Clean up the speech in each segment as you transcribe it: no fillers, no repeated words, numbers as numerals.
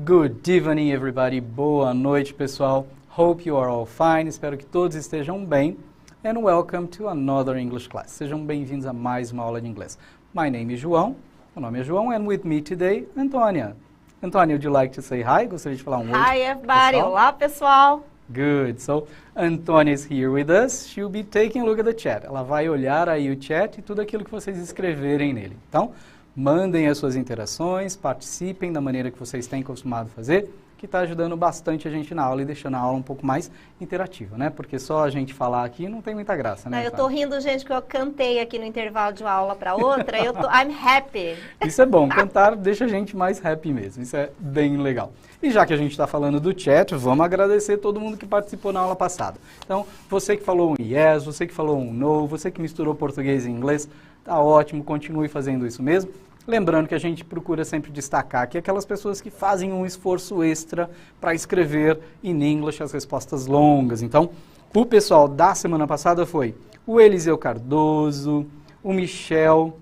Good evening, everybody. Boa noite, pessoal. Hope you are all fine. Espero que todos estejam bem. And welcome to another English class. Sejam bem-vindos a mais uma aula de inglês. My name is João. Meu nome é João. And with me today, Antônia. Antônia, would you like to say hi? Gostaria de falar um oi? Hi, everybody. Pessoal? Olá, pessoal. Good. So, Antônia is here with us. She'll be taking a look at the chat. Ela vai olhar aí o chat e tudo aquilo que vocês escreverem nele. Então, mandem as suas interações, participem da maneira que vocês têm costumado fazer, que está ajudando bastante a gente na aula e deixando a aula um pouco mais interativa, né? Porque só a gente falar aqui não tem muita graça, né? Eu tô rindo, gente, que eu cantei aqui no intervalo de uma aula para outra. I'm happy. Isso é bom, cantar deixa a gente mais happy mesmo, isso é bem legal. E já que a gente está falando do chat, vamos agradecer todo mundo que participou na aula passada. Então, você que falou um yes, você que falou um no, você que misturou português e inglês, tá ótimo, continue fazendo isso mesmo. Lembrando que a gente procura sempre destacar aqui aquelas pessoas que fazem um esforço extra para escrever in English as respostas longas. Então, o pessoal da semana passada foi o Eliseu Cardoso, o Michel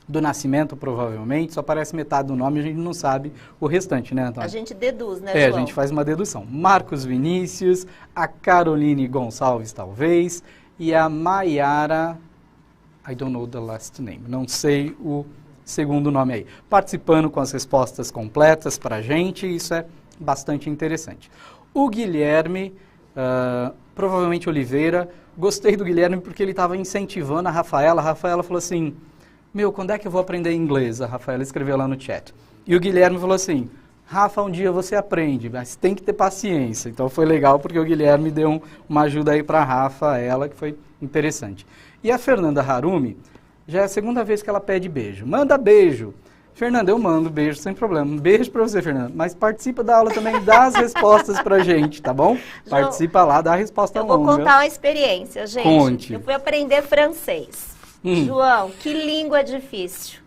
do Nascimento, provavelmente, só aparece metade do nome, a gente não sabe o restante, né, Antônio? A gente deduz, né, João? A gente faz uma dedução. Marcos Vinícius, a Caroline Gonçalves, talvez, e a Maiara, I don't know the last name, não sei o segundo nome aí, participando com as respostas completas para a gente, isso é bastante interessante. O Guilherme, provavelmente Oliveira, gostei do Guilherme porque ele estava incentivando a Rafaela falou assim, quando é que eu vou aprender inglês? A Rafaela escreveu lá no chat. E o Guilherme falou assim, Rafa, um dia você aprende, mas tem que ter paciência. Então foi legal porque o Guilherme deu uma ajuda aí para a Rafaela, que foi interessante. E a Fernanda Harumi, já é a segunda vez que ela pede beijo. Manda beijo. Fernanda, eu mando beijo sem problema. Um beijo pra você, Fernanda. Mas participa da aula também, dá as respostas pra gente, tá bom? João, participa lá, dá a resposta longa. Eu vou contar uma experiência, gente. Conte. Eu fui aprender francês. João, que língua difícil.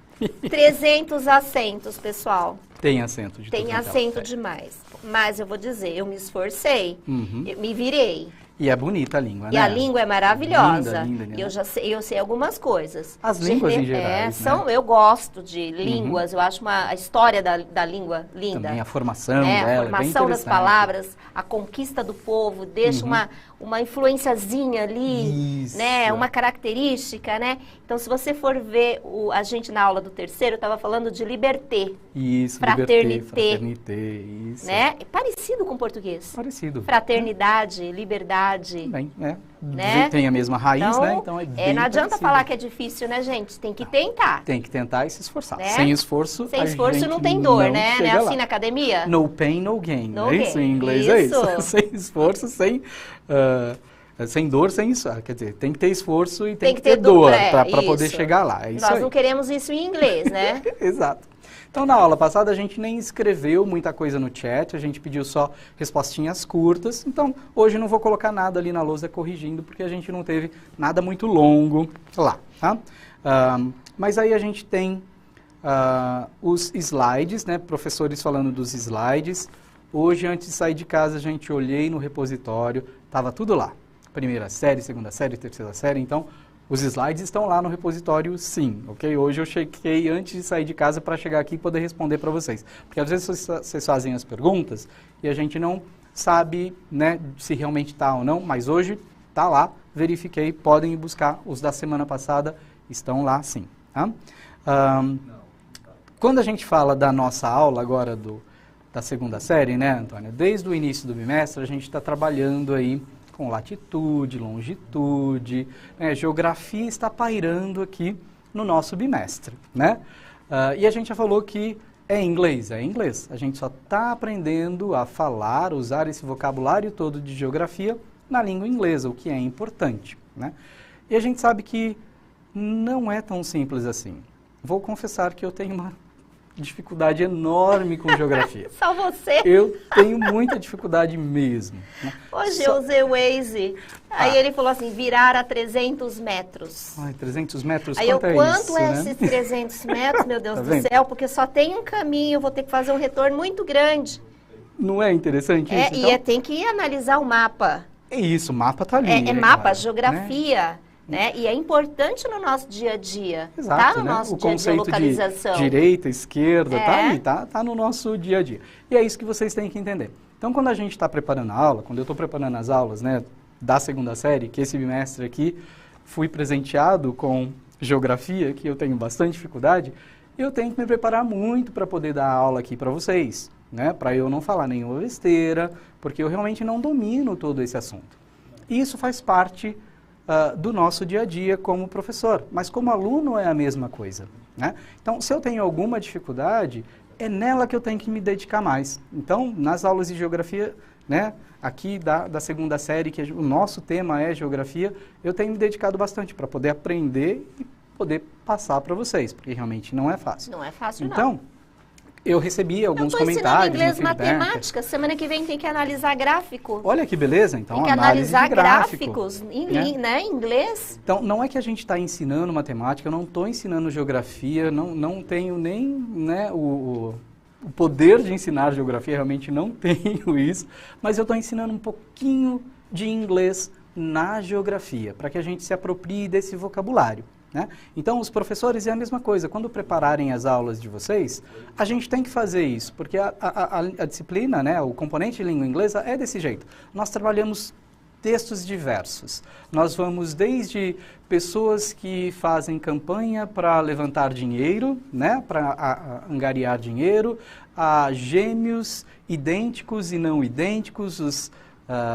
300 acentos, pessoal. Tem acento de Tem acento demais. Mas eu vou dizer, eu me esforcei, eu me virei. E é bonita a língua, né? E a língua é maravilhosa. Linda, linda. Eu sei algumas coisas. As línguas em geral, né? Eu gosto de línguas, eu acho a história da língua linda. Também a formação dela, a é bem formação das interessante. palavras, a conquista do povo, deixa uma influenciazinha ali, Isso. né? Uma característica, né? Então, se você for ver a gente na aula do terceiro, eu estava falando de liberté. Isso, fraternité, isso. Né? É parecido com o português. Parecido. Fraternidade, liberdade. Bem, né? Tem a mesma raiz, então, né? Então é bem não adianta parecido. falar que é difícil, né, gente? Tem que tentar. Tem que tentar e se esforçar. Né? Sem esforço, Sem esforço não tem dor, né? Não é assim na academia? No pain, no gain. No é isso? gain. Em inglês é isso. Sem esforço, sem dor, sem isso. Quer dizer, tem que ter esforço e tem que ter dor para poder chegar lá. É isso Nós aí. não queremos isso em inglês, né? Exato. Então, na aula passada, a gente nem escreveu muita coisa no chat, a gente pediu só respostinhas curtas. Então, hoje não vou colocar nada ali na lousa corrigindo, porque a gente não teve nada muito longo lá, tá? Mas aí a gente tem os slides, né? Professores falando dos slides. Hoje, antes de sair de casa, a gente olhei no repositório, estava tudo lá. Primeira série, segunda série, terceira série, então os slides estão lá no repositório sim, ok? Hoje eu chequei antes de sair de casa para chegar aqui e poder responder para vocês. Porque às vezes vocês fazem as perguntas e a gente não sabe, né, se realmente está ou não, mas hoje está lá, verifiquei, podem ir buscar, os da semana passada estão lá sim. Tá? Quando a gente fala da nossa aula agora da segunda série, né, Antônia? Desde o início do bimestre a gente está trabalhando aí com latitude, longitude, né? Geografia está pairando aqui no nosso bimestre, né? E a gente já falou que é inglês. A gente só está aprendendo a falar, usar esse vocabulário todo de geografia na língua inglesa, o que é importante, né? E a gente sabe que não é tão simples assim. Vou confessar que eu tenho uma dificuldade enorme com geografia. Só você? Eu tenho muita dificuldade mesmo. Né? Hoje eu usei o Waze, aí ele falou assim, virar a 300 metros. Ai, 300 metros, aí quanto é isso? Quanto é né? esses 300 metros, meu Deus Tá do vendo? céu, porque só tem um caminho, eu vou ter que fazer um retorno muito grande. Não é interessante isso? Então? Tem que analisar o mapa. É isso, o mapa tá ali. É mapa, claro, geografia. Né? Né? E é importante no nosso dia a dia. Exato, tá no né? nosso o dia a dia, conceito localização. de direita, esquerda, tá aí, tá no nosso dia a dia. E é isso que vocês têm que entender. Então, quando a gente está preparando a aula, quando eu estou preparando as aulas, né, da segunda série, que esse bimestre aqui fui presenteado com geografia, que eu tenho bastante dificuldade, eu tenho que me preparar muito para poder dar aula aqui para vocês, né, para eu não falar nenhuma besteira, porque eu realmente não domino todo esse assunto. E isso faz parte do nosso dia a dia como professor, mas como aluno é a mesma coisa, né? Então, se eu tenho alguma dificuldade, é nela que eu tenho que me dedicar mais. Então, nas aulas de geografia, né, aqui da segunda série, que o nosso tema é geografia, eu tenho me dedicado bastante para poder aprender e poder passar para vocês, porque realmente não é fácil. Não é fácil, não. Então, eu recebi alguns comentários. Eu estou ensinando inglês e matemática. Semana que vem tem que analisar gráfico. Olha que beleza, então. Tem que analisar gráficos em inglês. Então, não é que a gente está ensinando matemática, eu não estou ensinando geografia, não tenho nem, né, o poder de ensinar geografia, realmente não tenho isso, mas eu estou ensinando um pouquinho de inglês na geografia, para que a gente se aproprie desse vocabulário. Né? Então, os professores é a mesma coisa. Quando prepararem as aulas de vocês, a gente tem que fazer isso, porque a disciplina, né, o componente de língua inglesa é desse jeito. Nós trabalhamos textos diversos. Nós vamos desde pessoas que fazem campanha para levantar dinheiro, né, para angariar dinheiro, a gêmeos idênticos e não idênticos, os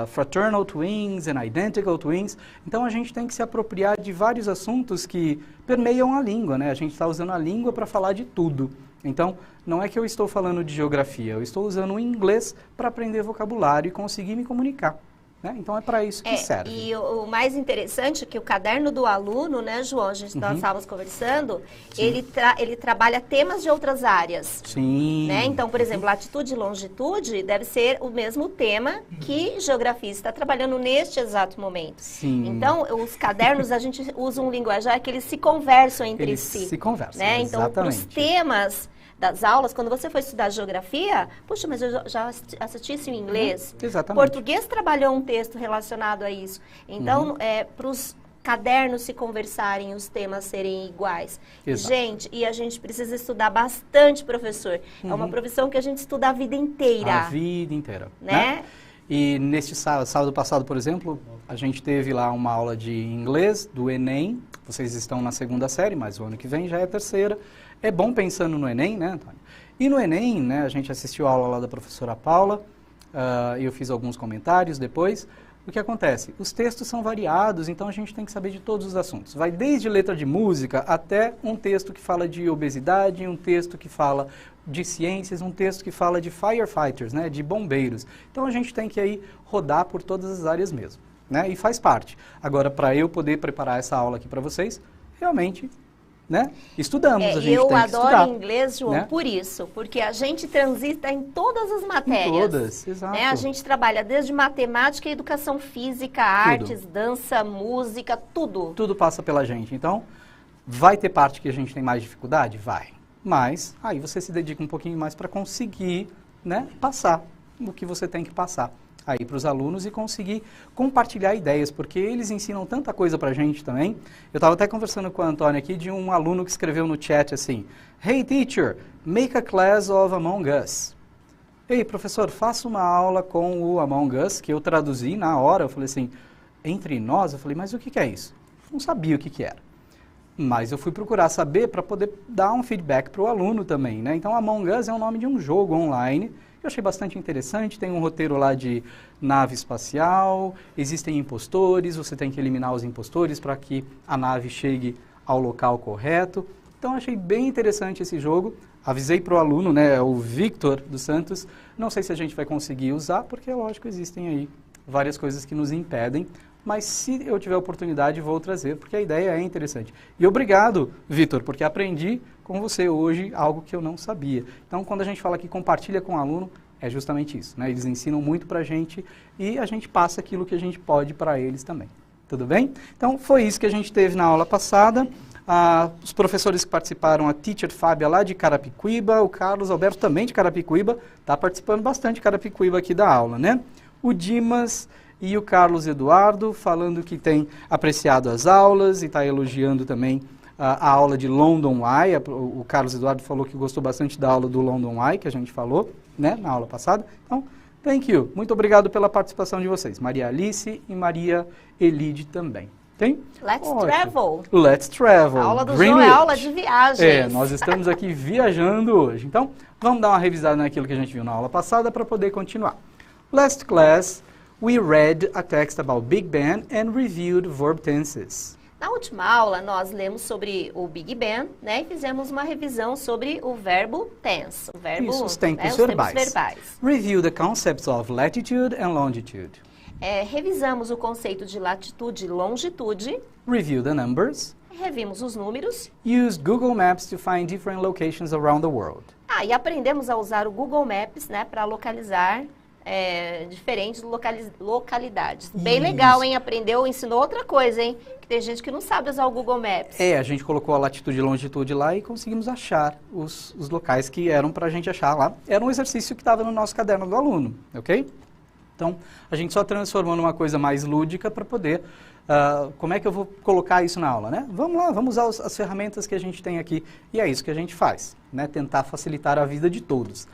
fraternal twins and identical twins. Então, a gente tem que se apropriar de vários assuntos que permeiam a língua, né? A gente está usando a língua para falar de tudo. Então, não é que eu estou falando de geografia, eu estou usando o inglês para aprender vocabulário e conseguir me comunicar. Né? Então, é para isso que serve. E o mais interessante é que o caderno do aluno, né, João, nós estávamos conversando, ele trabalha temas de outras áreas. Sim. Né? Então, por exemplo, latitude e longitude deve ser o mesmo tema que geografia está trabalhando neste exato momento. Sim. Então, os cadernos, a gente usa um linguajar que eles se conversam entre si. Eles se conversam, né? Então, para os temas das aulas, quando você foi estudar geografia, puxa, mas eu já assisti isso em inglês. Exatamente. Português trabalhou um texto relacionado a isso. Então, para os cadernos se conversarem, os temas serem iguais. Exato. Gente, e a gente precisa estudar bastante, professor. É uma profissão que a gente estuda a vida inteira. A vida inteira. Né? E neste sábado passado, por exemplo, a gente teve lá uma aula de inglês do Enem. Vocês estão na segunda série, mas o ano que vem já é a terceira. É bom pensando no Enem, né, Antônio? E no Enem, né, a gente assistiu a aula lá da professora Paula, eu fiz alguns comentários depois. O que acontece? Os textos são variados, então a gente tem que saber de todos os assuntos. Vai desde letra de música até um texto que fala de obesidade, um texto que fala de ciências, um texto que fala de firefighters, né, de bombeiros. Então a gente tem que aí rodar por todas as áreas mesmo, né, e faz parte. Agora, para eu poder preparar essa aula aqui para vocês, realmente, né, estudamos, a gente tem que estudar. Eu adoro inglês, João, né? por isso, porque a gente transita em todas as matérias. Em todas, exato. Né? A gente trabalha desde matemática, educação física, artes, dança, música, tudo. Tudo passa pela gente. Então, vai ter parte que a gente tem mais dificuldade? Vai. Mas, aí você se dedica um pouquinho mais para conseguir, né, passar o que você tem que passar aí para os alunos e conseguir compartilhar ideias, porque eles ensinam tanta coisa para a gente também. Eu estava até conversando com a Antônia aqui de um aluno que escreveu no chat assim: Hey teacher, make a class of Among Us. Ei professor, faça uma aula com o Among Us, que eu traduzi na hora. Eu falei assim, entre nós? Eu falei, mas o que é isso? Eu não sabia o que era. Mas eu fui procurar saber para poder dar um feedback para o aluno também, né? Então, Among Us é o nome de um jogo online. Eu achei bastante interessante, tem um roteiro lá de nave espacial, existem impostores, você tem que eliminar os impostores para que a nave chegue ao local correto. Então, achei bem interessante esse jogo. Avisei para o aluno, né, o Victor dos Santos, não sei se a gente vai conseguir usar, porque, lógico, existem aí várias coisas que nos impedem, mas se eu tiver oportunidade, vou trazer, porque a ideia é interessante. E obrigado, Vitor, porque aprendi com você hoje algo que eu não sabia. Então, quando a gente fala que compartilha com o aluno, é justamente isso, né? Eles ensinam muito para a gente e a gente passa aquilo que a gente pode para eles também. Tudo bem? Então, foi isso que a gente teve na aula passada. Os professores que participaram, a teacher Fábia lá de Carapicuíba, o Carlos Alberto também de Carapicuíba, está participando bastante de Carapicuíba aqui da aula, né? O Dimas E o Carlos Eduardo falando que tem apreciado as aulas e está elogiando também a aula de London Eye. O Carlos Eduardo falou que gostou bastante da aula do London Eye, que a gente falou, né, na aula passada. Então, thank you. Muito obrigado pela participação de vocês. Maria Alice e Maria Elide também. Okay? Let's travel. Let's travel. A aula do João é aula de viagem. Nós estamos aqui viajando hoje. Então, vamos dar uma revisada naquilo que a gente viu na aula passada para poder continuar. Last class, we read a text about Big Ben and reviewed verb tenses. Na última aula, nós lemos sobre o Big Ben, né, e fizemos uma revisão sobre o verbo tense. O verbo, isso, os tempos, né, verbais. Tempos verbais. Review the concepts of latitude and longitude. Revisamos o conceito de latitude e longitude. Review the numbers. Revimos os números. Use Google Maps to find different locations around the world. E aprendemos a usar o Google Maps, né, para localizar diferentes localidades. Bem legal, hein? Aprendeu, ensinou outra coisa, hein? Que tem gente que não sabe usar o Google Maps. A gente colocou a latitude e longitude lá e conseguimos achar os locais que eram para a gente achar lá. Era um exercício que estava no nosso caderno do aluno, ok? Então, a gente só transformou numa coisa mais lúdica para poder... como é que eu vou colocar isso na aula, né? Vamos lá, vamos usar as ferramentas que a gente tem aqui. E é isso que a gente faz, né? Tentar facilitar a vida de todos.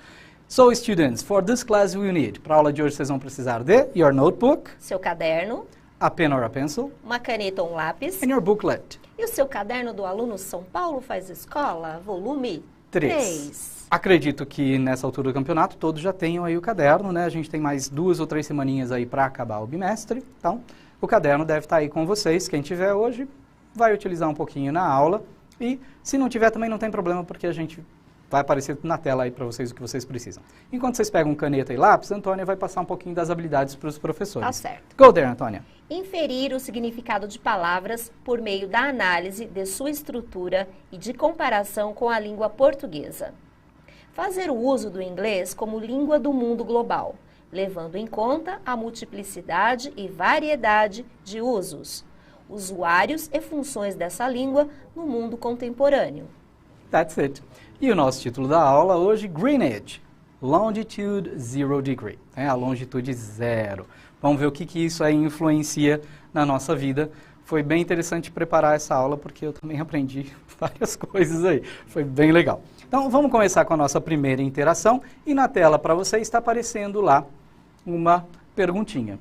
So, students, for this class we need. Para a aula de hoje vocês vão precisar de your notebook, seu caderno, a pen or a pencil, uma caneta ou um lápis, and your booklet. E o seu caderno do aluno São Paulo Faz Escola, volume 3. Acredito que nessa altura do campeonato todos já tenham aí o caderno, né? A gente tem mais 2 ou 3 semaninhas aí para acabar o bimestre. Então, o caderno deve estar aí com vocês. Quem tiver hoje vai utilizar um pouquinho na aula. E se não tiver também não tem problema, porque a gente vai aparecer na tela aí para vocês o que vocês precisam. Enquanto vocês pegam caneta e lápis, a Antônia vai passar um pouquinho das habilidades para os professores. Tá certo. Go there, Antônia. Inferir o significado de palavras por meio da análise de sua estrutura e de comparação com a língua portuguesa. Fazer o uso do inglês como língua do mundo global, levando em conta a multiplicidade e variedade de usos, usuários e funções dessa língua no mundo contemporâneo. That's it. E o nosso título da aula hoje, Greenwich, Longitude 0 degree, a longitude 0. Vamos ver o que isso aí influencia na nossa vida. Foi bem interessante preparar essa aula, porque eu também aprendi várias coisas aí. Foi bem legal. Então, vamos começar com a nossa primeira interação. E na tela para você está aparecendo lá uma perguntinha.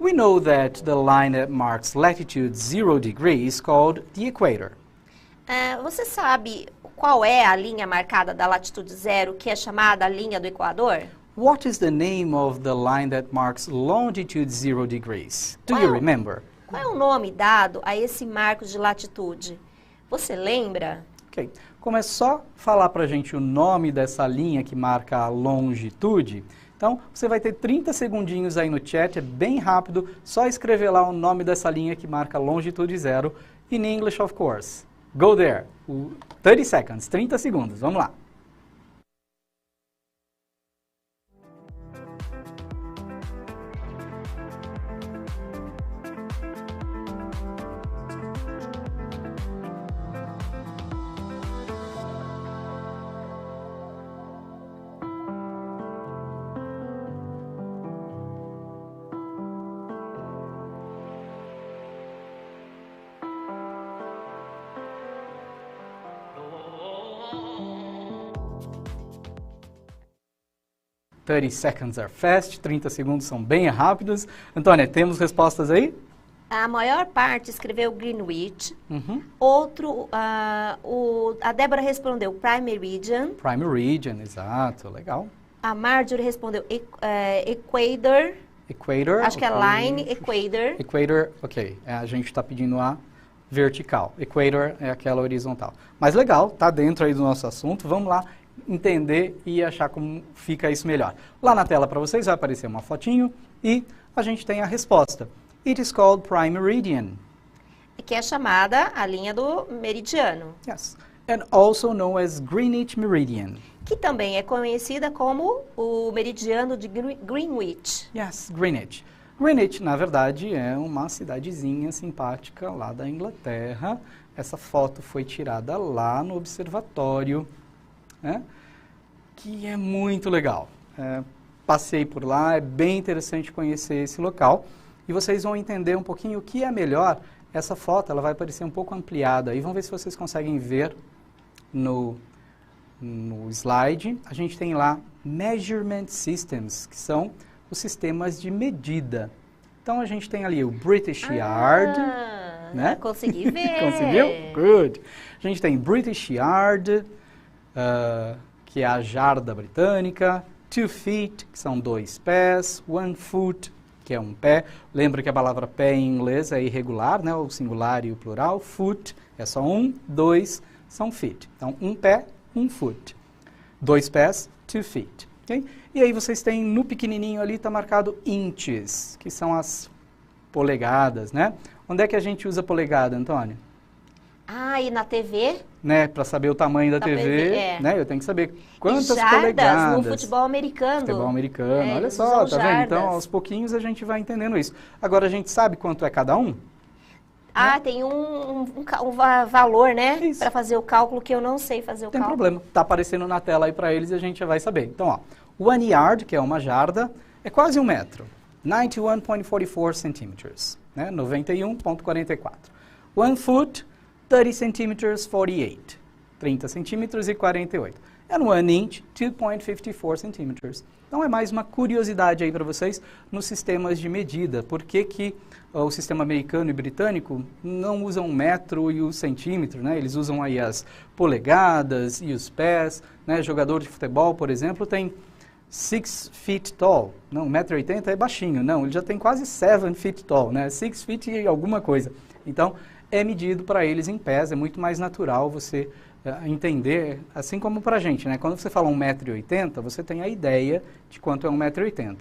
We know that the line that marks latitude 0 degree is called the equator. Você sabe qual é a linha marcada da latitude 0, que é chamada a linha do Equador? What is the name of the line that marks longitude 0 degrees? Do you remember? Qual é o nome dado a esse marco de latitude? Você lembra? Ok. Como é só falar para a gente o nome dessa linha que marca a longitude, então você vai ter 30 segundinhos aí no chat, é bem rápido, só escrever lá o nome dessa linha que marca longitude 0, in English, of course. Go there. 30 seconds, 30 segundos, vamos lá. Seconds are fast, 30 segundos são bem rápidos. Antônia, temos respostas aí? A maior parte escreveu Greenwich. Outro, a Débora respondeu Prime Meridian. Prime Meridian, exato, legal. A Marjorie respondeu Equator. Equator. Acho que é Line, Equator. Equator, ok. A gente está pedindo a vertical. Equator é aquela horizontal. Mas legal, tá dentro aí do nosso assunto. Vamos lá entender e achar como fica isso melhor. Lá na tela para vocês vai aparecer uma fotinho e a gente tem a resposta. It is called Prime Meridian. Que é chamada a linha do meridiano. Yes. And also known as Greenwich Meridian. Que também é conhecida como o meridiano de Greenwich. Yes, Greenwich. Greenwich, na verdade, é uma cidadezinha simpática lá da Inglaterra. Essa foto foi tirada lá no observatório, né? Que é muito legal. Passei por lá, é bem interessante conhecer esse local. e vocês vão entender um pouquinho o que é melhor. Essa foto ela vai parecer um pouco ampliada, e vamos ver se vocês conseguem ver no slide. A gente tem lá Measurement Systems, que são os sistemas de medida. Então, a gente tem ali o British Yard, né? Consegui ver. Conseguiu? Good. A gente tem British Yard, que é a jarda britânica, 2 feet, que são 2 pés, 1 foot, que é um pé. Lembra que a palavra pé em inglês é irregular, né? O singular e o plural. Foot é só 1, 2 são feet. Então, 1 pé, 1 foot. 2 pés, 2 feet. Okay? E aí vocês têm no pequenininho ali, está marcado inches, que são as polegadas, né? Onde é que a gente usa polegada, Antônia? E na TV? Né, para saber o tamanho da TV, né? Eu tenho que saber quantas polegadas. No futebol americano. Futebol americano, olha só, tá vendo? Então, aos pouquinhos a gente vai entendendo isso. Agora, a gente sabe quanto é cada um? Né? Tem um valor, né? Para fazer o cálculo que eu não sei fazer o cálculo. Tem problema. Tá aparecendo na tela aí para eles e a gente já vai saber. Então, ó, 1 yard, que é uma jarda, é quase 1 metro. 91.44 centímetros, né? 91.44. 1 foot, 30 centímetros, 48. 30 centímetros e 48. And 1 inch, 2.54 centímetros. Então, é mais uma curiosidade aí para vocês nos sistemas de medida. Por que o sistema americano e britânico não usam o metro e o centímetro, né? Eles usam aí as polegadas e os pés, né? Jogador de futebol, por exemplo, tem 6 feet tall. Não, 1,80 m é baixinho. Não, ele já tem quase 7 feet tall, né? 6 feet e alguma coisa. Então, é medido para eles em pés, é muito mais natural você entender, assim como para a gente, né? Quando você fala 1,80 m, você tem a ideia de quanto é 1,80 m.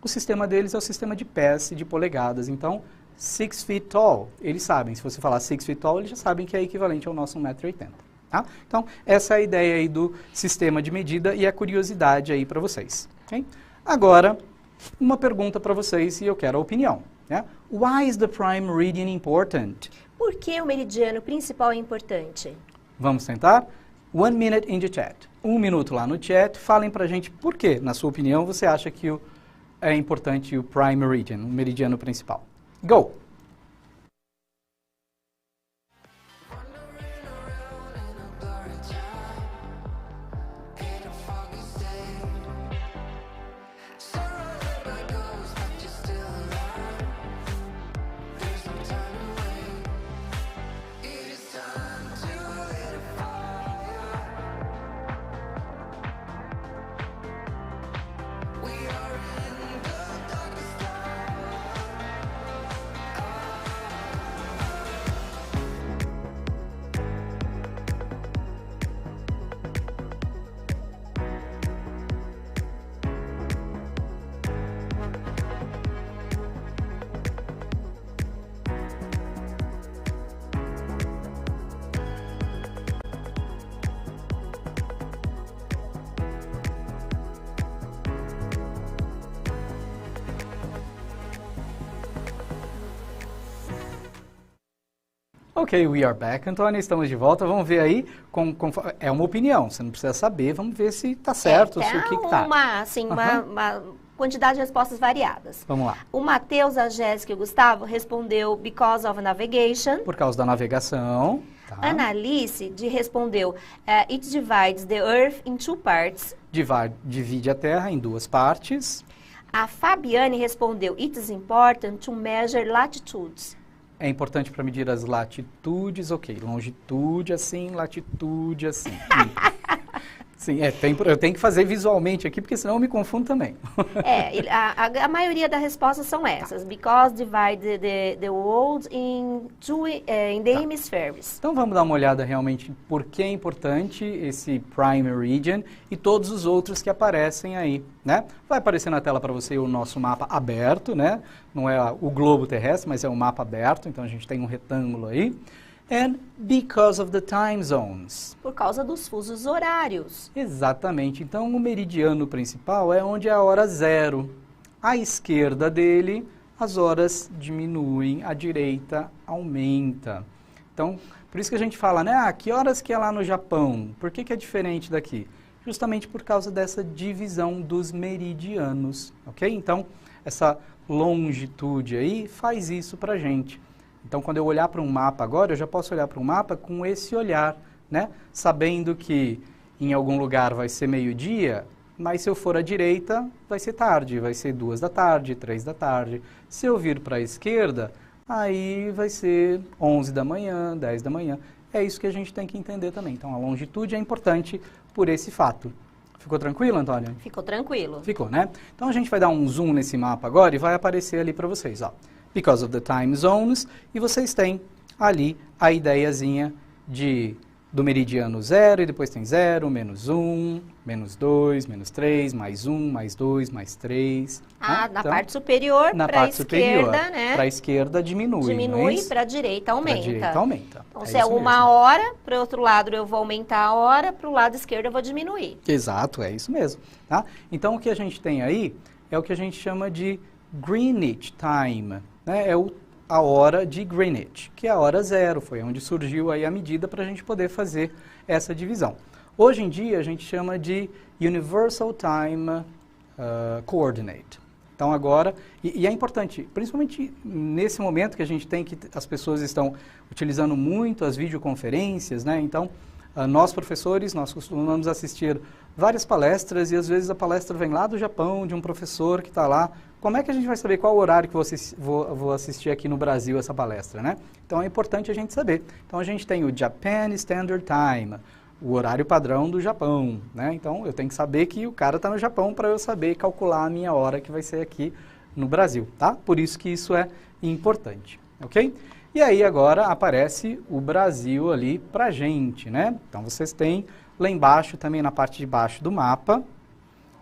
O sistema deles é o sistema de pés e de polegadas. Então, 6 feet tall, eles sabem. Se você falar 6 feet tall, eles já sabem que é equivalente ao nosso 1,80 m. Tá? Então, essa é a ideia aí do sistema de medida e a curiosidade aí para vocês. Okay? Agora, uma pergunta para vocês e eu quero a opinião. Né? Why is the prime meridian important? Por que o meridiano principal é importante? Vamos tentar? 1 minute in the chat. 1 minuto lá no chat. Falem pra gente por que, na sua opinião, você acha que é importante o prime meridian, o meridiano principal. Go! Ok, we are back, Antônia, estamos de volta. Vamos ver aí, é uma opinião, você não precisa saber, vamos ver se está certo, se o que está. Uma quantidade de respostas variadas. Vamos lá. O Matheus, a Jéssica e o Gustavo respondeu because of navigation. Por causa da navegação. Tá. A Analice respondeu it divides the earth in 2 parts. Divide a Terra em 2 partes. A Fabiane respondeu it is important to measure latitudes. É importante para medir as latitudes, ok. Longitude assim, latitude assim. Sim, eu tenho que fazer visualmente aqui, porque senão eu me confundo também. A maioria das respostas são essas. Because divide the world in the hemispheres. Então vamos dar uma olhada realmente por que é importante esse prime meridian e todos os outros que aparecem aí, né? Vai aparecer na tela para você o nosso mapa aberto, né? Não é o globo terrestre, mas é um mapa aberto, então a gente tem um retângulo aí. And because of the time zones. Por causa dos fusos horários. Exatamente. Então, o meridiano principal é onde é a hora 0. À esquerda dele, as horas diminuem, à direita aumenta. Então, por isso que a gente fala, né? Que horas que é lá no Japão? Por que é diferente daqui? justamente por causa dessa divisão dos meridianos, ok? Então, essa longitude aí faz isso para a gente. Então, quando eu olhar para um mapa agora, eu já posso olhar para um mapa com esse olhar, né? Sabendo que em algum lugar vai ser meio-dia, mas se eu for à direita, vai ser tarde, vai ser 2 da tarde, 3 da tarde. Se eu vir para a esquerda, aí vai ser 11 da manhã, 10 da manhã. É isso que a gente tem que entender também. Então, a longitude é importante por esse fato. Ficou tranquilo, Antônia? Ficou tranquilo. Ficou, né? Então, a gente vai dar um zoom nesse mapa agora e vai aparecer ali para vocês, ó. Because of the time zones, e vocês têm ali a ideiazinha do meridiano 0, e depois tem 0, menos 1, menos 2, menos 3, mais 1, mais 2, mais 3. Ah, né? na Então, parte superior, para a esquerda, né? Para a esquerda diminui, Diminui, para a direita aumenta. Para a direita aumenta. Então, se é uma hora, para o outro lado eu vou aumentar a hora, para o lado esquerdo eu vou diminuir. Exato, é isso mesmo. Tá? Então, o que a gente tem aí é o que a gente chama de Greenwich Time, né? É a hora de Greenwich, que é a hora 0, foi onde surgiu aí a medida para a gente poder fazer essa divisão. Hoje em dia a gente chama de Universal Time Coordinate. Então agora, e é importante, principalmente nesse momento que a gente tem que as pessoas estão utilizando muito as videoconferências, né? Então, nós professores, nós costumamos assistir várias palestras e às vezes a palestra vem lá do Japão, de um professor que está lá. Como é que a gente vai saber qual horário que vou assistir aqui no Brasil essa palestra, né? Então é importante a gente saber. Então a gente tem o Japan Standard Time, o horário padrão do Japão, né? Então eu tenho que saber que o cara está no Japão para eu saber calcular a minha hora que vai ser aqui no Brasil, tá? Por isso que isso é importante, ok? E aí agora aparece o Brasil ali pra gente, né? Então vocês têm lá embaixo, também na parte de baixo do mapa,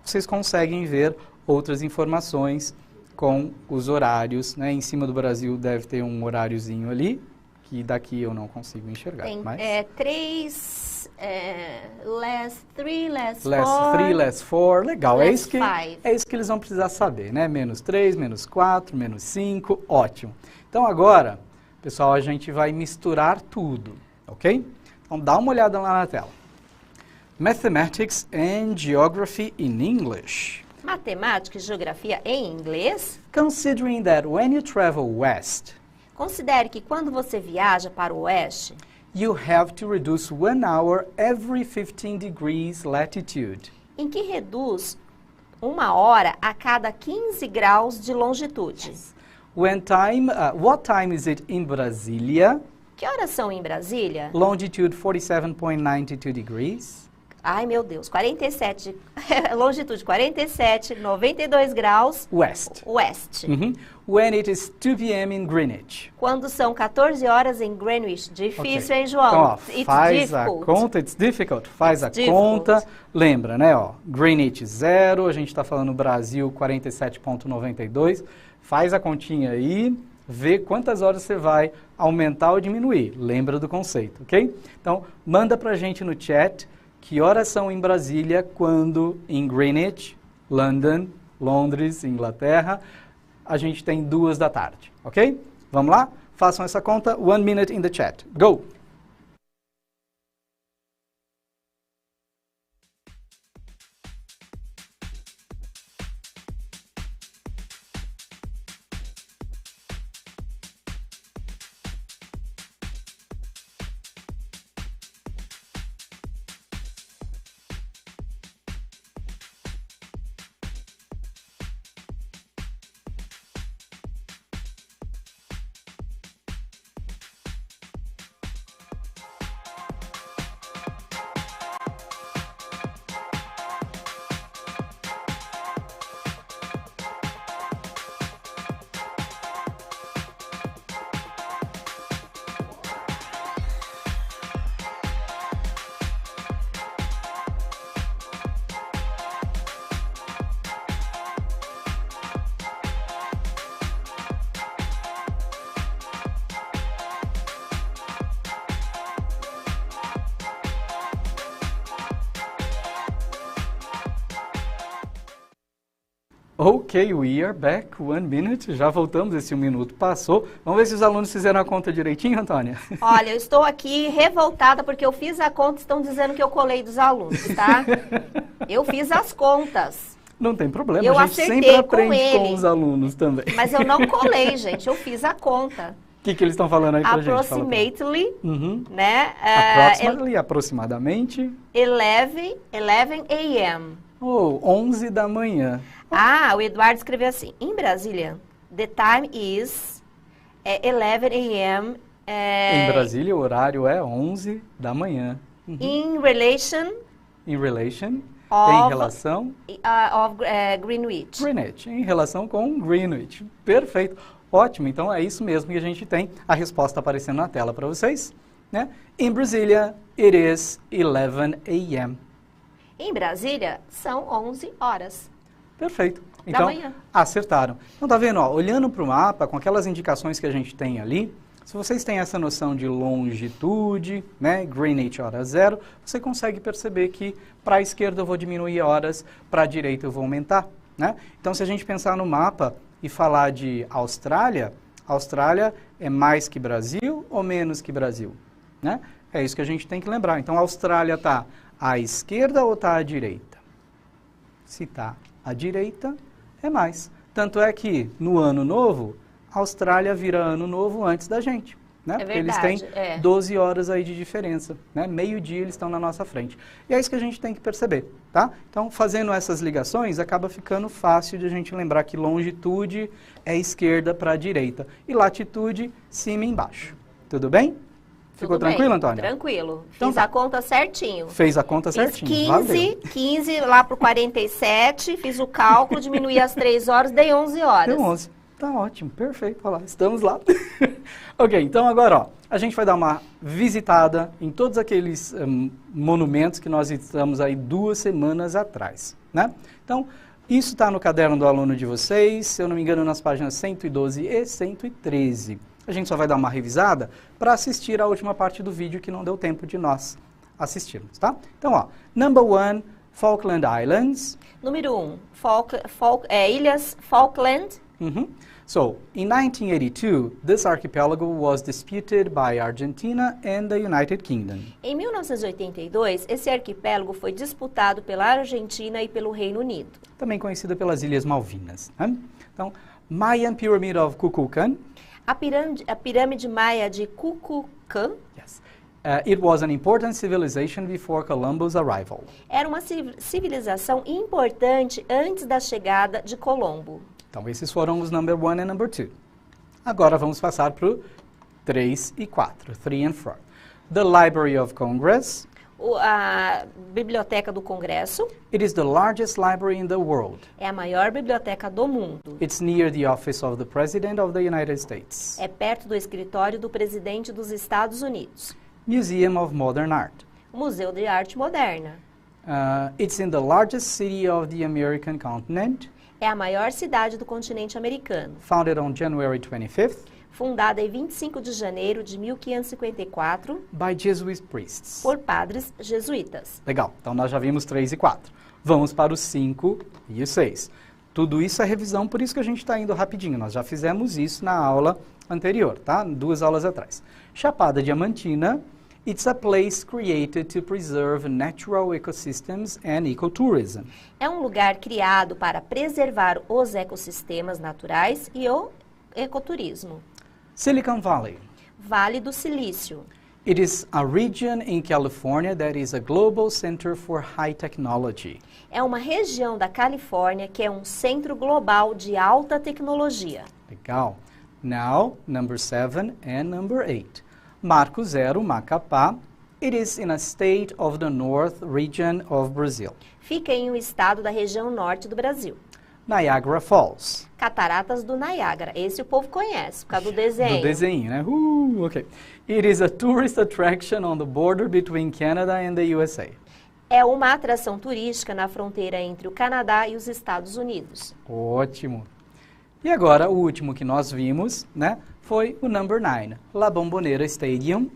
vocês conseguem ver outras informações com os horários, né? Em cima do Brasil deve ter um horáriozinho ali, que daqui eu não consigo enxergar. Tem mas... 3, less 3, less 4. Less 3, less 4, legal. Less É isso que eles vão precisar saber, né? Menos 3, menos 4, menos 5, ótimo. Então agora, pessoal, a gente vai misturar tudo, ok? Então dá uma olhada lá na tela. Mathematics and Geography in English. Matemática e geografia em inglês? Considering that when you travel west, Considere que quando você viaja para o oeste, you have to reduce 1 hour every 15 degrees latitude. em que reduz 1 hora a cada 15 graus de longitude. What time is it in Brasilia? Que horas são em Brasília? Longitude 47.92 degrees. Ai, meu Deus, 47, longitude 47, 92 graus, West. oeste. When it is 2 p.m. in Greenwich. Quando são 14 horas em Greenwich. Difícil, Ok. hein, João? Então, ó, It's faz a difficult. conta, it's difficult, faz a difficult. conta, lembra, né, ó, Greenwich 0, a gente está falando Brasil 47.92, faz a continha aí, vê quantas horas você vai aumentar ou diminuir, lembra do conceito, ok? Então, manda pra gente no chat que horas são em Brasília quando em Greenwich, London, Londres, Inglaterra, a gente tem 2 da tarde, ok? Vamos lá? Façam essa conta. 1 minute in the chat. Go! Ok, we are back. 1 minute. Já voltamos, esse 1 minuto passou. Vamos ver se os alunos fizeram a conta direitinho, Antônia? Olha, eu estou aqui revoltada porque eu fiz a conta e estão dizendo que eu colei dos alunos, tá? Eu fiz as contas. Não tem problema, Eu a gente sempre acertei com aprende com ele. os alunos também. Mas eu não colei, gente. Eu fiz a conta. O que eles estão falando aí pra gente? Fala pra Approximately, Uhum. né? Approximately, aproximadamente. 11 a.m. Ou 11 da manhã. Ah, o Eduardo escreveu assim. Em Brasília, the time is 11 a.m. Em Brasília, o horário é 11 da manhã. Uhum. In relation In relation, of, em relação, Greenwich. Greenwich, em relação com Greenwich. Perfeito. Ótimo, então é isso mesmo que a gente tem. A resposta aparecendo na tela para vocês. Né? In Brasília, it is 11 a.m. Em Brasília, são 11 horas. Perfeito. Da Então, manhã. acertaram. Então, tá vendo? Ó, olhando para o mapa, com aquelas indicações que a gente tem ali, se vocês têm essa noção de longitude, né, Greenwich hora zero, você consegue perceber que para a esquerda eu vou diminuir horas, para a direita eu vou aumentar. Né? Então, se a gente pensar no mapa e falar de Austrália, Austrália é mais que Brasil ou menos que Brasil? Né? É isso que a gente tem que lembrar. Então, a Austrália está à esquerda ou está à direita? Se está à direita, é mais. Tanto é que, no ano novo, a Austrália vira ano novo antes da gente. Né? É Porque verdade, eles têm 12 horas aí de diferença. Né? Meio-dia eles estão na nossa frente. E é isso que a gente tem que perceber. Tá? Então, fazendo essas ligações, acaba ficando fácil de a gente lembrar que longitude é esquerda para a direita. E latitude, cima e embaixo. Tudo bem? Ficou Tudo bem, tranquilo, Antônia? Tranquilo. Então Fiz tá. a conta certinho. Fez a conta certinho. Valeu. 15 lá pro 47, fiz o cálculo, diminuí as 3 horas, dei 11 horas. Deu 11. Tá ótimo, perfeito. Olha lá, estamos lá. Ok, então agora, ó, a gente vai dar uma visitada em todos aqueles monumentos que nós visitamos aí 2 semanas atrás, né? Então, isso está no caderno do aluno de vocês, se eu não me engano, nas páginas 112 e 113. A gente só vai dar uma revisada para assistir a última parte do vídeo que não deu tempo de nós assistirmos, tá? Então, ó, number 1, Falkland Islands. Número 1, Ilhas Falkland. So, in 1982, this archipelago was disputed by Argentina and the United Kingdom. Em 1982, esse arquipélago foi disputado pela Argentina e pelo Reino Unido. Também conhecida pelas Ilhas Malvinas. Né? Então, Mayan Pyramid of Kukulkan. A pirâmide maia de Kukulkan Yes. It was an important civilization before Columbus' arrival. era uma civilização importante antes da chegada de Colombo. Então, esses foram os number 1 e number 2. Agora vamos passar para o 3 e 4, 3 and 4. The Library of Congress. A Biblioteca do Congresso It is the largest library in the world. é a maior biblioteca do mundo. It's near the office of the President of the United States. É perto do escritório do presidente dos Estados Unidos. Museum of Modern Art. O Museu de Arte Moderna. It's in the largest city of the American continent. É a maior cidade do continente americano. Founded on January 25th Fundada em 25 de janeiro de 1554 by Jesuit priests. por padres jesuítas. Legal, então nós já vimos 3 e 4. Vamos para o 5 e o 6. Tudo isso é revisão, por isso que a gente está indo rapidinho. Nós já fizemos isso na aula anterior, tá? 2 aulas atrás. Chapada Diamantina. It's a place created to preserve natural ecosystems and ecotourism. É um lugar criado para preservar os ecossistemas naturais e o ecoturismo. Silicon Valley. Vale do Silício. It is a region in California that is a global center for high technology. É uma região da Califórnia que é um centro global de alta tecnologia. Legal. Now, number 7 and number 8. Marco Zero, Macapá. It is in a state of the North region of Brazil. Fica em um estado da região norte do Brasil. Niagara Falls. Cataratas do Niágara. Esse o povo conhece, por causa do desenho. Do desenho, né? Ok. It is a tourist attraction on the border between Canada and the USA. É uma atração turística na fronteira entre o Canadá e os Estados Unidos. Ótimo. E agora, o último que nós vimos, né, foi o number 9, La Bombonera Stadium.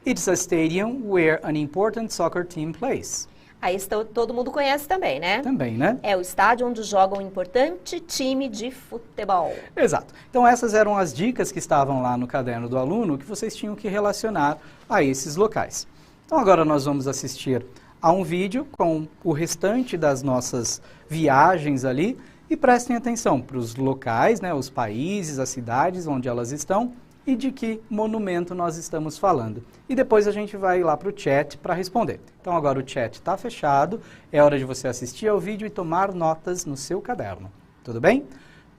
It's a stadium where an important soccer team plays. Aí todo mundo conhece também, né? Também, né? É o estádio onde joga um importante time de futebol. Exato. Então essas eram as dicas que estavam lá no caderno do aluno que vocês tinham que relacionar a esses locais. Então agora nós vamos assistir a um vídeo com o restante das nossas viagens ali e prestem atenção para os locais, né, os países, as cidades onde elas estão e de que monumento nós estamos falando. E depois a gente vai lá para o chat para responder. Então agora o chat está fechado, é hora de você assistir ao vídeo e tomar notas no seu caderno. Tudo bem?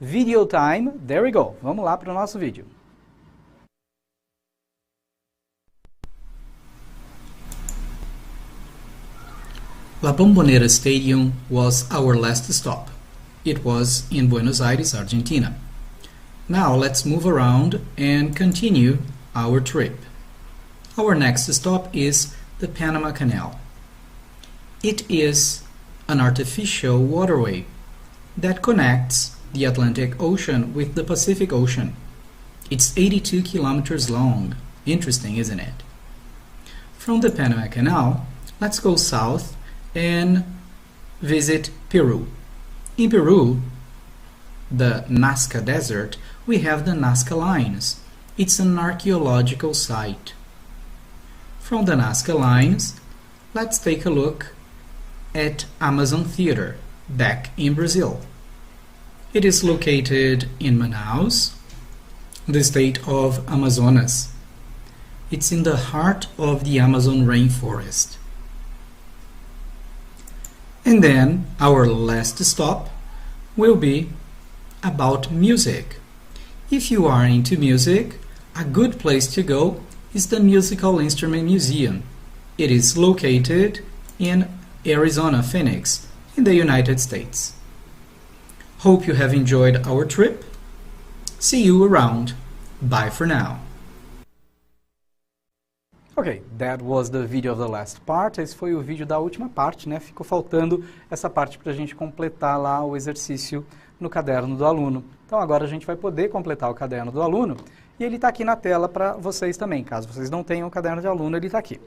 Video time, there we go. Vamos lá para o nosso vídeo. La Bombonera Stadium was our last stop. It was in Buenos Aires, Argentina. Now let's move around and continue our trip. Our next stop is the Panama Canal. It is an artificial waterway that connects the Atlantic Ocean with the Pacific Ocean. It's 82 kilometers long. Interesting, isn't it? From the Panama Canal, let's go south and visit Peru. In Peru, the Nazca Desert, we have the Nazca Lines. It's an archaeological site. From the Nazca Lines, let's take a look at Amazon Theater, back in Brazil. It is located in Manaus, the state of Amazonas. It's in the heart of the Amazon rainforest. And then our last stop will be about music. If you are into music, a good place to go is the Musical Instrument Museum. It is located in Arizona, Phoenix, in the United States. Hope you have enjoyed our trip. See you around. Bye for now. Ok, that was the video of the last part. Esse foi o vídeo da última parte, né? Ficou faltando essa parte para a gente completar lá o exercício no caderno do aluno. Então agora a gente vai poder completar o caderno do aluno e ele está aqui na tela para vocês também. Caso vocês não tenham o caderno de aluno, ele está aqui.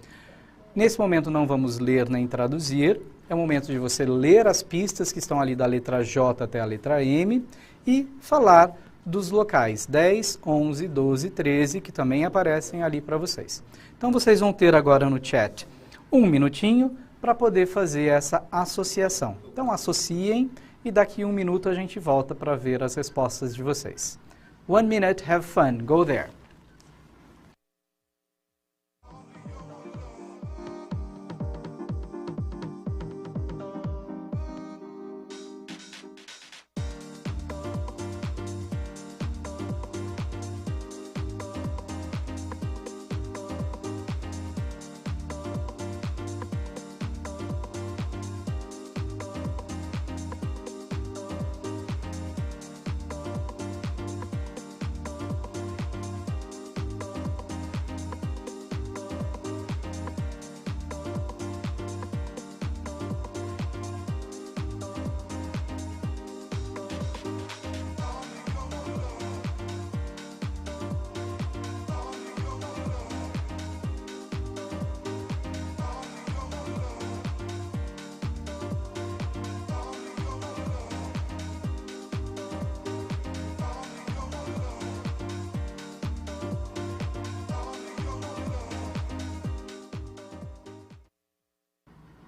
Nesse momento não vamos ler nem traduzir. É o momento de você ler as pistas que estão ali da letra J até a letra M e falar dos locais 10, 11, 12 e 13 que também aparecem ali para vocês. Então vocês vão ter agora no chat um minutinho para poder fazer essa associação. Então associem e daqui um minuto a gente volta para ver as respostas de vocês. 1 minute, have fun, go there.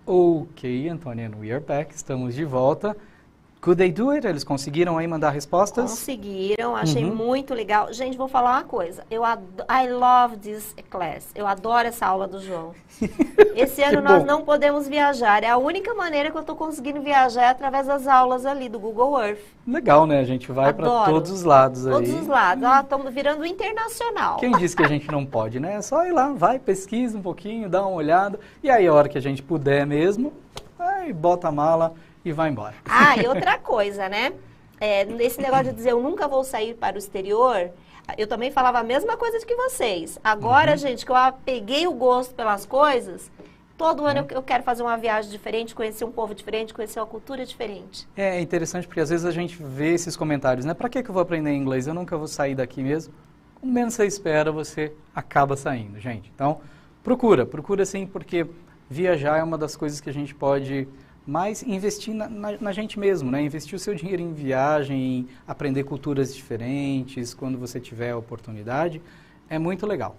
Ok, Antônia, we are back, estamos de volta. Could they do it? Eles conseguiram aí mandar respostas? Conseguiram, achei muito legal. Gente, vou falar uma coisa. I love this class. Eu adoro essa aula do João. Esse ano nós não podemos viajar. É a única maneira que eu estou conseguindo viajar é através das aulas ali do Google Earth. Legal, né? A gente vai para todos os lados aí. Todos os lados. Estamos virando internacional. Quem disse que a gente não pode, né? É só ir lá, vai, pesquisa um pouquinho, dá uma olhada. E aí, a hora que a gente puder mesmo, aí bota a mala e vai embora. E outra coisa, né? Esse negócio de dizer eu nunca vou sair para o exterior, eu também falava a mesma coisa que vocês. Agora, gente, que eu peguei o gosto pelas coisas, todo ano eu quero fazer uma viagem diferente, conhecer um povo diferente, conhecer uma cultura diferente. É interessante porque às vezes a gente vê esses comentários, né? Pra que eu vou aprender inglês? Eu nunca vou sair daqui mesmo. Como menos você espera, você acaba saindo, gente. Então, procura sim, porque viajar é uma das coisas que a gente pode mais investir na gente mesmo, né? Investir o seu dinheiro em viagem, em aprender culturas diferentes, quando você tiver a oportunidade, é muito legal.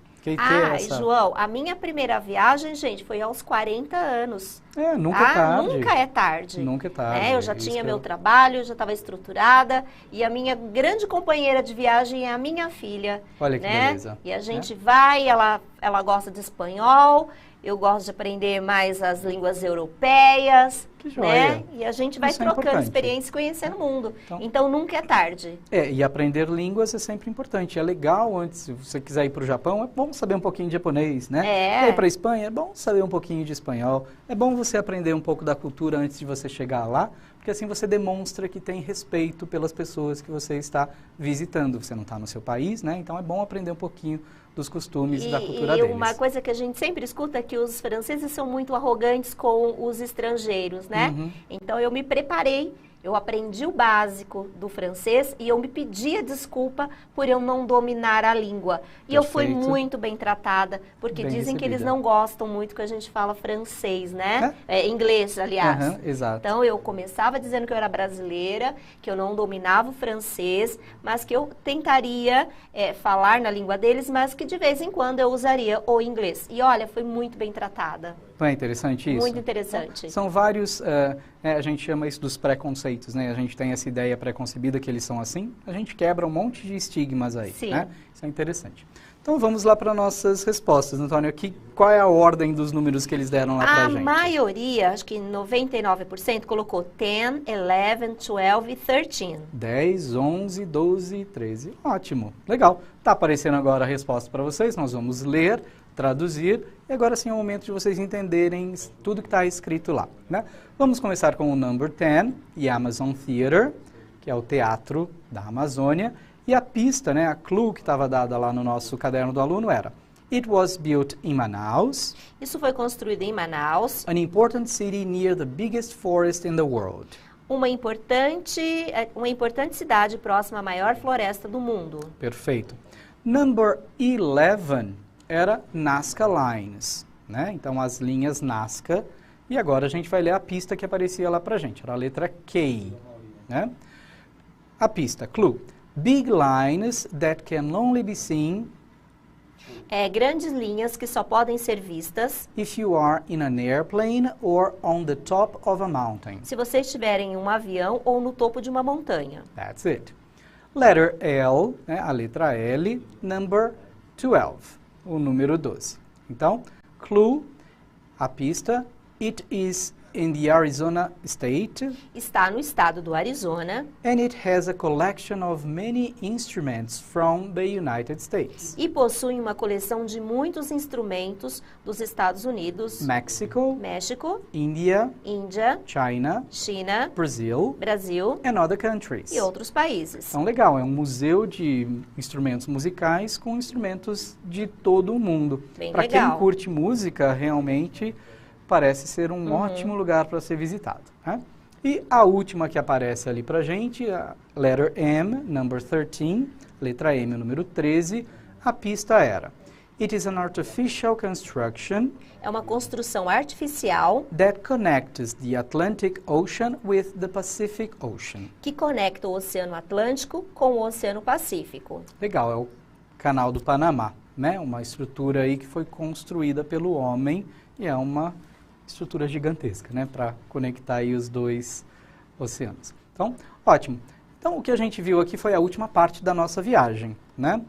João, a minha primeira viagem, gente, foi aos 40 anos. Nunca é tarde. Nunca é tarde. Nunca é tarde. Eu já tinha meu trabalho, já estava estruturada, e a minha grande companheira de viagem é a minha filha. Olha que beleza. E a gente vai, ela gosta de espanhol, eu gosto de aprender mais as línguas europeias, que joia. E a gente vai trocando experiência e conhecendo o mundo. Então nunca é tarde. E aprender línguas é sempre importante. É legal, antes, se você quiser ir para o Japão, é bom saber um pouquinho de japonês, né? Quer ir para a Espanha, é bom saber um pouquinho de espanhol. É bom você aprender um pouco da cultura antes de você chegar lá, porque assim você demonstra que tem respeito pelas pessoas que você está visitando. Você não está no seu país, né? Então é bom aprender um pouquinho dos costumes e da cultura deles. E uma coisa que a gente sempre escuta é que os franceses são muito arrogantes com os estrangeiros, né? Então eu me preparei, eu aprendi o básico do francês e eu me pedia desculpa por eu não dominar a língua. E eu fui muito bem tratada, porque dizem que eles não gostam muito que a gente fala francês, né? Inglês, aliás. Exato. Então eu começava dizendo que eu era brasileira, que eu não dominava o francês, mas que eu tentaria falar na língua deles, mas que de vez em quando eu usaria o inglês. E olha, fui muito bem tratada. Não é interessante isso? Muito interessante. São vários, a gente chama isso dos preconceitos, né? A gente tem essa ideia preconcebida que eles são assim, a gente quebra um monte de estigmas aí, né? Isso é interessante. Então vamos lá para nossas respostas, Antônio. Qual é a ordem dos números que eles deram lá pra gente? A maioria, acho que 99%, colocou 10, 11, 12 e 13. 10, 11, 12 e 13. Ótimo, legal. Tá aparecendo agora a resposta para vocês, nós vamos ler, traduzir, e agora sim é o momento de vocês entenderem tudo que está escrito lá, né? Vamos começar com o number 10, e Amazon Theater, que é o teatro da Amazônia, e a pista, né, a clue que estava dada lá no nosso caderno do aluno era: It was built in Manaus. Isso foi construído em Manaus. An important city near the biggest forest in the world. Uma importante cidade próxima à maior floresta do mundo. Perfeito. Number 11 era Nazca Lines, né? Então as linhas Nazca. E agora a gente vai ler a pista que aparecia lá pra gente. Era a letra K, né? A pista, clue. Big lines that can only be seen. Grandes linhas que só podem ser vistas if you are in an airplane or on the top of a mountain. Se você estiver em um avião ou no topo de uma montanha. That's it. Letter L, né, a letra L, number 12, o número 12. Então, clue, a pista, it is in the Arizona state. Está no estado do Arizona. And it has a collection of many instruments from the United States. E possui uma coleção de muitos instrumentos dos Estados Unidos, México, Índia, China, Brasil and other countries. E outros países. Então, legal, é um museu de instrumentos musicais com instrumentos de todo o mundo. Para quem curte música, realmente parece ser um ótimo lugar para ser visitado, né? E a última que aparece ali pra gente, a letter M, number 13, letra M, número 13, a pista era: It is an artificial construction. É uma construção artificial that connects the Atlantic Ocean with the Pacific Ocean. Que conecta o Oceano Atlântico com o Oceano Pacífico. Legal, é o Canal do Panamá, né? Uma estrutura aí que foi construída pelo homem e é uma estrutura gigantesca, né, para conectar aí os dois oceanos. Então, ótimo. Então, o que a gente viu aqui foi a última parte da nossa viagem, né?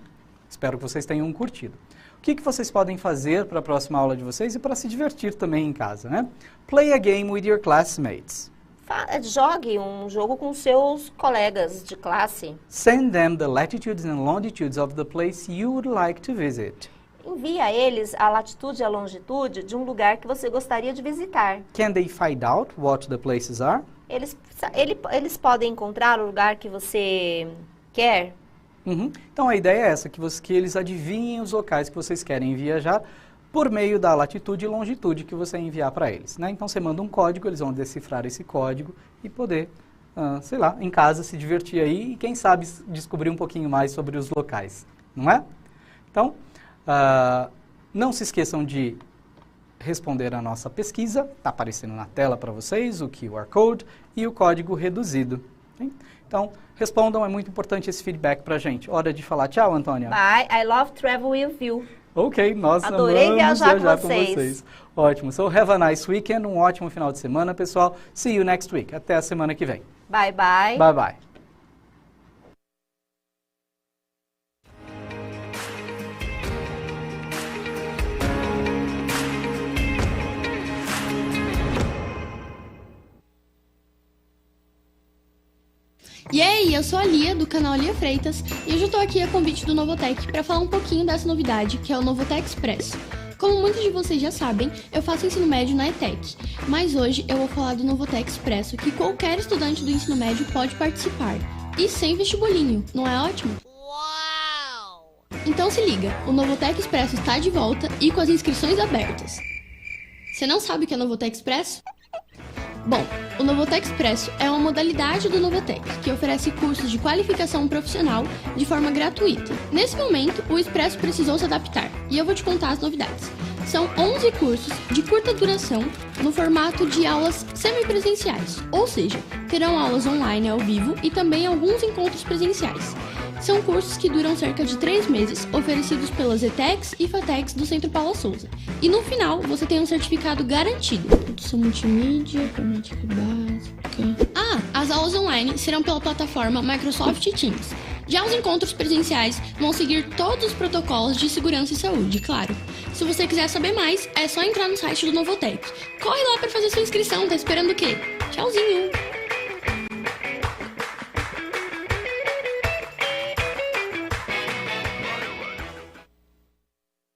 Espero que vocês tenham curtido. O que vocês podem fazer para a próxima aula de vocês e para se divertir também em casa, né? Play a game with your classmates. Jogue um jogo com seus colegas de classe. Send them the latitudes and longitudes of the place you would like to visit. Envie a eles a latitude e a longitude de um lugar que você gostaria de visitar. Can they find out what the places are? Eles podem encontrar o lugar que você quer? Então a ideia é essa, que eles adivinhem os locais que vocês querem viajar por meio da latitude e longitude que você enviar para eles, né? Então você manda um código, eles vão decifrar esse código e poder, sei lá, em casa se divertir aí e quem sabe descobrir um pouquinho mais sobre os locais, não é? Então, não se esqueçam de responder a nossa pesquisa. Está aparecendo na tela para vocês o QR Code e o código reduzido. Hein? Então, respondam, é muito importante esse feedback para a gente. Hora de falar tchau, Antônia. Bye, I love travel with you. Ok, nós adorei amamos viajar com com vocês. Ótimo. So, have a nice weekend, um ótimo final de semana, pessoal. See you next week. Até a semana que vem. Bye, bye. Bye, bye. E aí, eu sou a Lia, do canal Lia Freitas, e hoje eu tô aqui a convite do Novotec para falar um pouquinho dessa novidade, que é o Novotec Expresso. Como muitos de vocês já sabem, eu faço ensino médio na ETEC, mas hoje eu vou falar do Novotec Expresso, que qualquer estudante do ensino médio pode participar, e sem vestibulinho, não é ótimo? Uau! Então se liga, o Novotec Expresso está de volta e com as inscrições abertas. Você não sabe o que é Novotec Expresso? Bom, o Novotec Expresso é uma modalidade do Novotec, que oferece cursos de qualificação profissional de forma gratuita. Nesse momento, o Expresso precisou se adaptar, e eu vou te contar as novidades. São 11 cursos de curta duração no formato de aulas semipresenciais, ou seja, terão aulas online ao vivo e também alguns encontros presenciais. São cursos que duram cerca de 3 meses, oferecidos pelas ETECs e FATECs do Centro Paula Souza. E no final, você tem um certificado garantido. Produção multimídia, informática básica... as aulas online serão pela plataforma Microsoft Teams. Já os encontros presenciais vão seguir todos os protocolos de segurança e saúde, claro. Se você quiser saber mais, é só entrar no site do Novotec. Corre lá para fazer sua inscrição, tá esperando o quê? Tchauzinho!